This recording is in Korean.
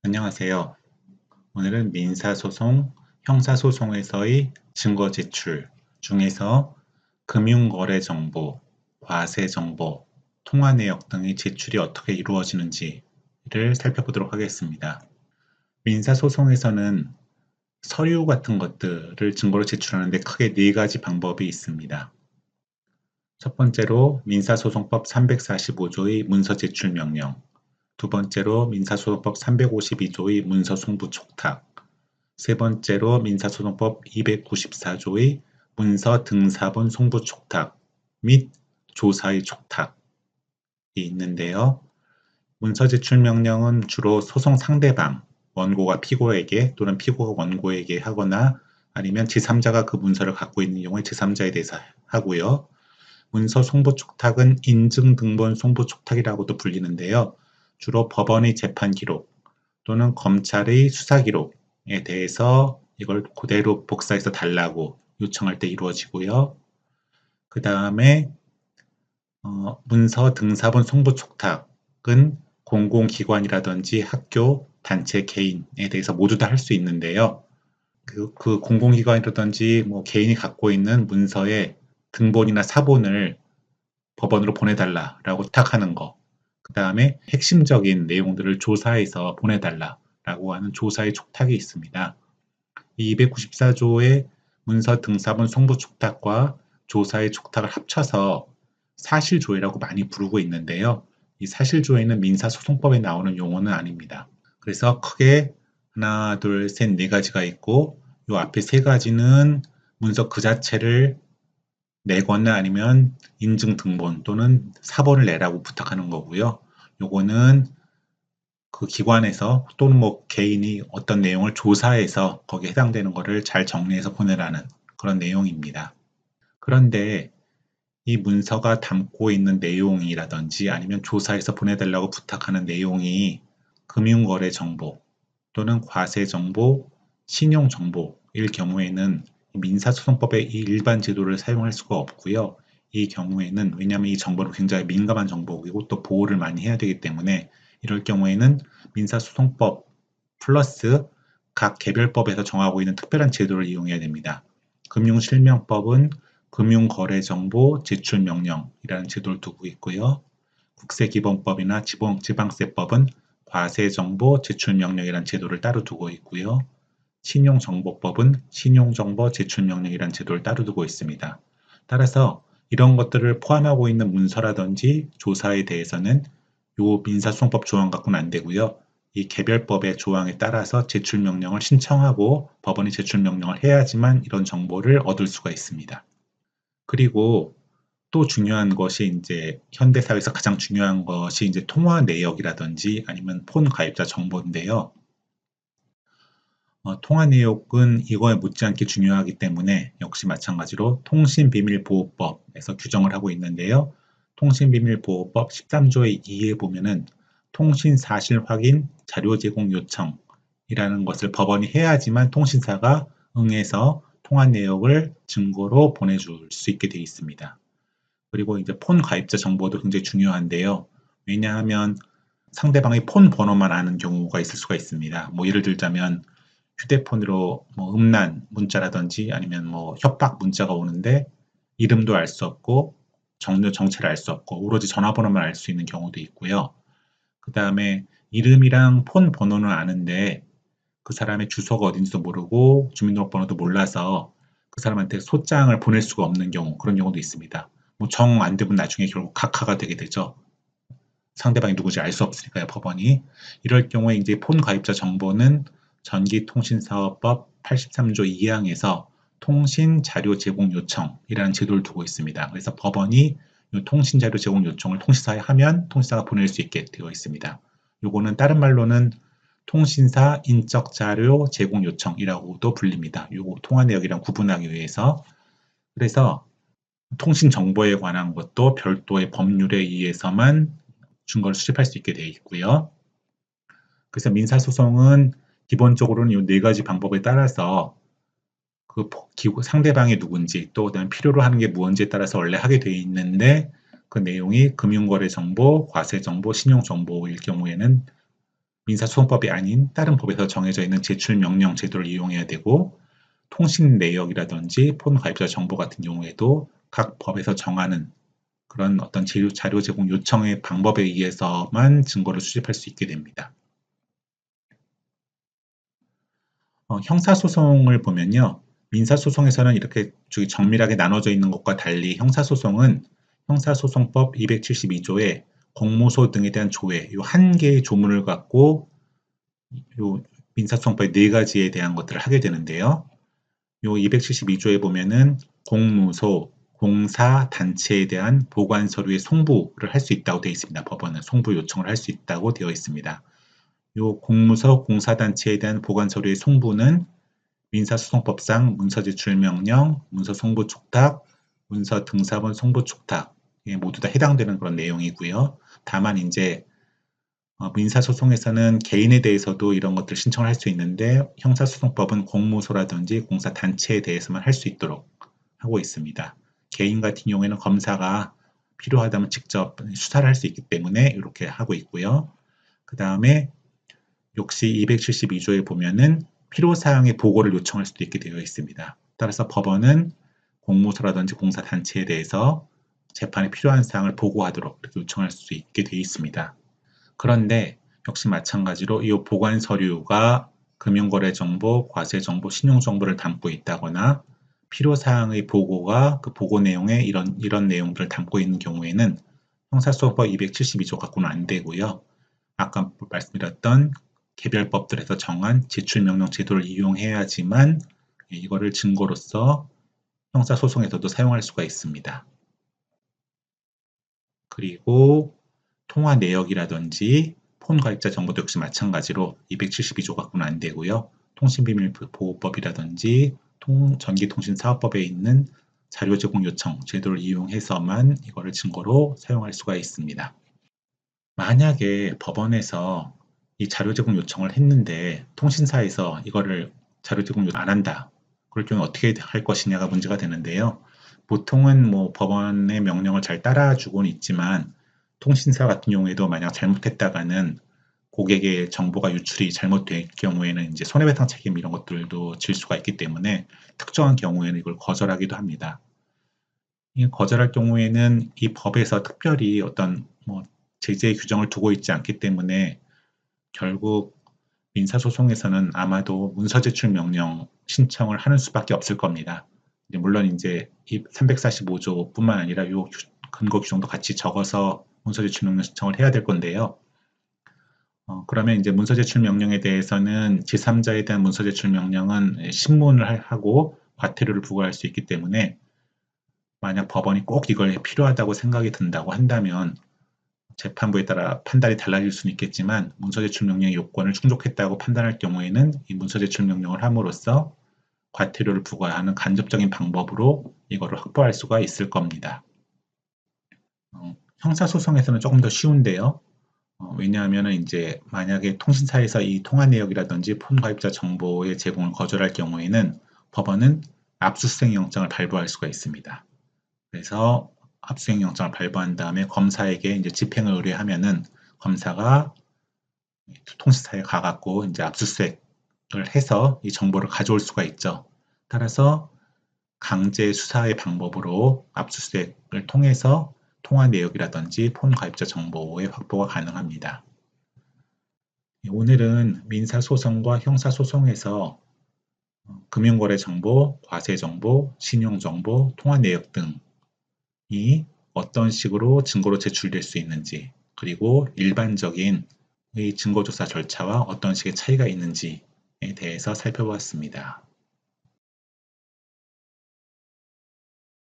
안녕하세요. 오늘은 민사소송, 형사소송에서의 증거 제출 중에서 금융거래정보, 과세정보, 통화내역 등의 제출이 어떻게 이루어지는지를 살펴보도록 하겠습니다. 민사소송에서는 서류 같은 것들을 증거로 제출하는데 크게 네 가지 방법이 있습니다. 첫 번째로 민사소송법 345조의 문서제출명령, 두 번째로 민사소송법 352조의 문서송부 촉탁, 세 번째로 민사소송법 294조의 문서 등사본 송부 촉탁 및 조사의 촉탁이 있는데요. 문서 제출 명령은 주로 소송 상대방, 원고가 피고에게 또는 피고가 원고에게 하거나 아니면 제3자가 그 문서를 갖고 있는 경우에 제3자에 대해서 하고요. 문서 송부 촉탁은 인증 등본 송부 촉탁이라고도 불리는데요. 주로 법원의 재판 기록 또는 검찰의 수사 기록에 대해서 이걸 그대로 복사해서 달라고 요청할 때 이루어지고요. 그 다음에 문서 등사본 송부 촉탁은 공공기관이라든지 학교, 단체, 개인에 대해서 모두 다 할 수 있는데요. 그 공공기관이라든지 뭐 개인이 갖고 있는 문서의 등본이나 사본을 법원으로 보내달라라고 부탁하는 거. 그 다음에 핵심적인 내용들을 조사해서 보내달라라고 하는 조사의 촉탁이 있습니다. 이 294조의 문서 등사본 송부 촉탁과 조사의 촉탁을 합쳐서 사실조회라고 많이 부르고 있는데요. 이 사실조회는 민사소송법에 나오는 용어는 아닙니다. 그래서 크게 하나, 둘, 셋, 네 가지가 있고 이 앞에 세 가지는 문서 그 자체를 내거나 아니면 인증 등본 또는 사본을 내라고 부탁하는 거고요. 요거는 그 기관에서 또는 뭐 개인이 어떤 내용을 조사해서 거기에 해당되는 거를 잘 정리해서 보내라는 그런 내용입니다. 그런데 이 문서가 담고 있는 내용이라든지 아니면 조사해서 보내달라고 부탁하는 내용이 금융거래 정보 또는 과세 정보, 신용 정보일 경우에는 민사소송법의 이 일반 제도를 사용할 수가 없고요. 이 경우에는 왜냐하면 이 정보는 굉장히 민감한 정보이고 또 보호를 많이 해야 되기 때문에 이럴 경우에는 민사소송법 플러스 각 개별법에서 정하고 있는 특별한 제도를 이용해야 됩니다. 금융실명법은 금융거래정보 제출명령이라는 제도를 두고 있고요. 국세기본법이나 지방세법은 과세정보 제출명령이라는 제도를 따로 두고 있고요. 신용정보법은 신용정보 제출명령이라는 제도를 따로 두고 있습니다. 따라서 이런 것들을 포함하고 있는 문서라든지 조사에 대해서는 요 민사소송법 조항 갖고는 안 되고요. 이 개별법의 조항에 따라서 제출명령을 신청하고 법원이 제출명령을 해야지만 이런 정보를 얻을 수가 있습니다. 그리고 또 중요한 것이 이제 현대사회에서 가장 중요한 것이 이제 통화 내역이라든지 아니면 폰 가입자 정보인데요. 통화 내역은 이거에 못지않게 중요하기 때문에 역시 마찬가지로 통신비밀보호법에서 규정을 하고 있는데요. 통신비밀보호법 13조의 2에 보면은 통신사실 확인 자료 제공 요청이라는 것을 법원이 해야지만 통신사가 응해서 통화 내역을 증거로 보내줄 수 있게 되어 있습니다. 그리고 이제 폰 가입자 정보도 굉장히 중요한데요. 왜냐하면 상대방의 폰 번호만 아는 경우가 있을 수가 있습니다. 뭐 예를 들자면 휴대폰으로 뭐 음란 문자라든지 아니면 뭐 협박 문자가 오는데 이름도 알 수 없고 정체를 알 수 없고 오로지 전화번호만 알 수 있는 경우도 있고요. 그 다음에 이름이랑 폰 번호는 아는데 그 사람의 주소가 어딘지도 모르고 주민등록번호도 몰라서 그 사람한테 소장을 보낼 수가 없는 경우 그런 경우도 있습니다. 뭐 정 안 되면 나중에 결국 각하가 되게 되죠. 상대방이 누구지 알 수 없으니까요, 법원이. 이럴 경우에 이제 폰 가입자 정보는 전기통신사업법 83조 2항에서 통신자료 제공 요청이라는 제도를 두고 있습니다. 그래서 법원이 이 통신자료 제공 요청을 통신사에 하면 통신사가 보낼 수 있게 되어 있습니다. 요거는 다른 말로는 통신사 인적 자료 제공 요청이라고도 불립니다. 요거 통화 내역이랑 구분하기 위해서. 그래서 통신 정보에 관한 것도 별도의 법률에 의해서만 증거를 수집할 수 있게 되어 있고요. 그래서 민사소송은 기본적으로는 이 네 가지 방법에 따라서 그 상대방이 누군지 또 그다음에 필요로 하는 게 무언지에 따라서 원래 하게 되어 있는데 그 내용이 금융거래 정보, 과세 정보, 신용 정보일 경우에는 민사소송법이 아닌 다른 법에서 정해져 있는 제출명령 제도를 이용해야 되고, 통신 내역이라든지 폰 가입자 정보 같은 경우에도 각 법에서 정하는 그런 어떤 자료 제공 요청의 방법에 의해서만 증거를 수집할 수 있게 됩니다. 형사소송을 보면요. 민사소송에서는 이렇게 정밀하게 나눠져 있는 것과 달리 형사소송은 형사소송법 272조에 공모소 등에 대한 조회, 이 한 개의 조문을 갖고 요 민사소송법의 네 가지에 대한 것들을 하게 되는데요. 요 272조에 보면은 공무소, 공사, 단체에 대한 보관 서류의 송부를 할 수 있다고 되어 있습니다. 법원은 송부 요청을 할 수 있다고 되어 있습니다. 요 공무소, 공사단체에 대한 보관 서류의 송부는 민사소송법상 문서제출명령, 문서송부 촉탁, 문서등사본 송부 촉탁 모두 다 해당되는 그런 내용이고요. 다만 이제 민사소송에서는 개인에 대해서도 이런 것들을 신청을 할 수 있는데 형사소송법은 공무소라든지 공사단체에 대해서만 할 수 있도록 하고 있습니다. 개인 같은 경우에는 검사가 필요하다면 직접 수사를 할 수 있기 때문에 이렇게 하고 있고요. 그 다음에 역시 272조에 보면은 필요사항의 보고를 요청할 수도 있게 되어 있습니다. 따라서 법원은 공무소라든지 공사단체에 대해서 재판에 필요한 사항을 보고하도록 이렇게 요청할 수 있게 되어 있습니다. 그런데 역시 마찬가지로 이 보관 서류가 금융거래정보, 과세정보, 신용정보를 담고 있다거나 필요사항의 보고가 그 보고 내용에 이런 내용들을 담고 있는 경우에는 형사소송법 272조 갖고는 안 되고요. 아까 말씀드렸던 개별법들에서 정한 제출명령 제도를 이용해야지만 이거를 증거로서 형사소송에서도 사용할 수가 있습니다. 그리고 통화 내역이라든지 폰 가입자 정보도 역시 마찬가지로 272조 갖고는 안 되고요. 통신비밀보호법이라든지 전기통신사업법에 있는 자료 제공 요청 제도를 이용해서만 이거를 증거로 사용할 수가 있습니다. 만약에 법원에서 이 자료 제공 요청을 했는데 통신사에서 이거를 자료 제공 안 한다. 그럴 경우에 어떻게 할 것이냐가 문제가 되는데요. 보통은 뭐 법원의 명령을 잘 따라주고는 있지만 통신사 같은 경우에도 만약 잘못했다가는 고객의 정보가 유출이 잘못될 경우에는 이제 손해배상 책임 이런 것들도 질 수가 있기 때문에 특정한 경우에는 이걸 거절하기도 합니다. 거절할 경우에는 이 법에서 특별히 어떤 뭐 제재 규정을 두고 있지 않기 때문에 결국 민사소송에서는 아마도 문서제출 명령 신청을 하는 수밖에 없을 겁니다. 물론 이제 이 345조뿐만 아니라 이 근거 규정도 같이 적어서 문서제출 명령 신청을 해야 될 건데요. 그러면 이제 문서제출 명령에 대해서는 제3자에 대한 문서제출 명령은 신문을 하고 과태료를 부과할 수 있기 때문에 만약 법원이 꼭 이걸 필요하다고 생각이 든다고 한다면 재판부에 따라 판단이 달라질 수는 있겠지만 문서제출 명령의 요건을 충족했다고 판단할 경우에는 이 문서제출 명령을 함으로써 과태료를 부과하는 간접적인 방법으로 이거를 확보할 수가 있을 겁니다. 형사소송에서는 조금 더 쉬운데요. 왜냐하면 이제 만약에 통신사에서 이 통화 내역이라든지 폰 가입자 정보의 제공을 거절할 경우에는 법원은 압수수색 영장을 발부할 수가 있습니다. 그래서 압수수색 영장을 발부한 다음에 검사에게 이제 집행을 의뢰하면은 검사가 통신사에 가갖고 이제 압수수색을 해서 이 정보를 가져올 수가 있죠. 따라서 강제 수사의 방법으로 압수수색을 통해서 통화 내역이라든지 폰 가입자 정보의 확보가 가능합니다. 오늘은 민사소송과 형사소송에서 금융거래 정보, 과세 정보, 신용 정보, 통화 내역 등이 어떤 식으로 증거로 제출될 수 있는지, 그리고 일반적인 이 증거조사 절차와 어떤 식의 차이가 있는지에 대해서 살펴보았습니다.